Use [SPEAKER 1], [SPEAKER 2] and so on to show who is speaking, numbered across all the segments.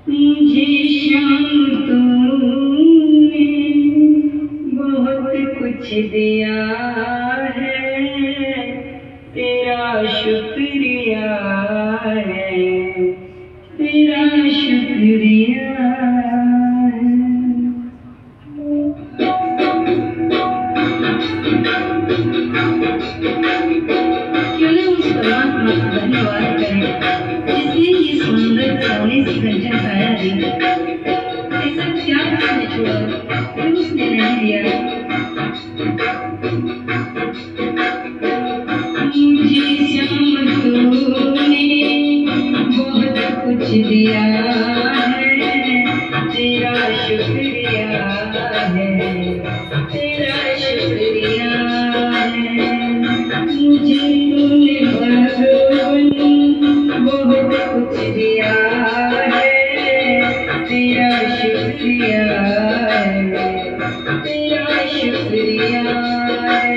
[SPEAKER 1] मुझे शाम तूने बहुत कुछ दिया है, तेरा शुक्रिया है, तेरा शुक्रिया है। क्यों ना उस परमात्मा का धन्यवाद करें जिसने ये सुंदर सोने से गंजन पाया है। ऐसा क्या उसने छोड़ा जो उसने नहीं दिया। मुझे श्याम तूने बहुत कुछ दिया है, तेरा शुक्रिया है, तेरा शुक्रिया है। मुझे तूने भगवान बहुत कुछ दिया है, तेरा शुक्रिया है, तेरा शुक्रिया है।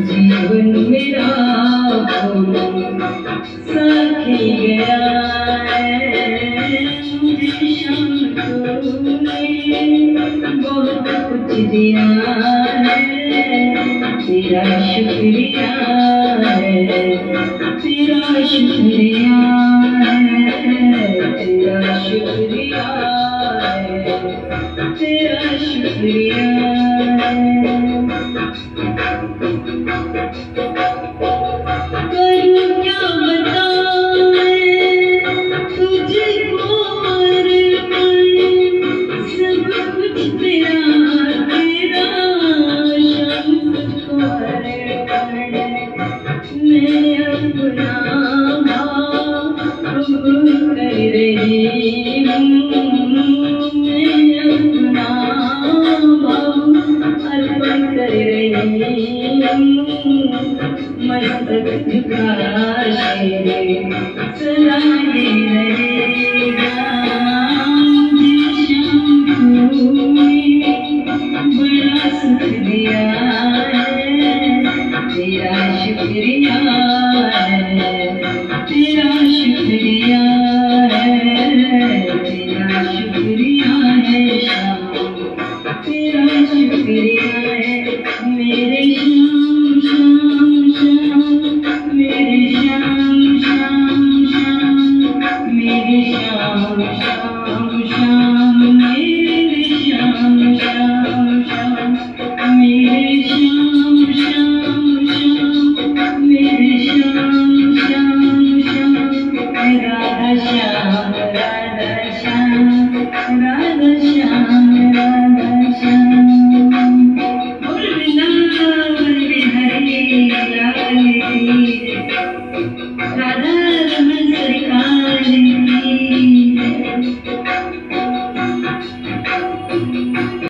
[SPEAKER 1] जीवन मेरा साखी गया है, मुझे शाम तूने बहुत कुछ दिया है, तेरा शुक्रिया है, तेरा शुक्रिया है, तेरा शुक्रिया है, तेरा शुक्रिया है। मस्तक झुका के सलाए रहे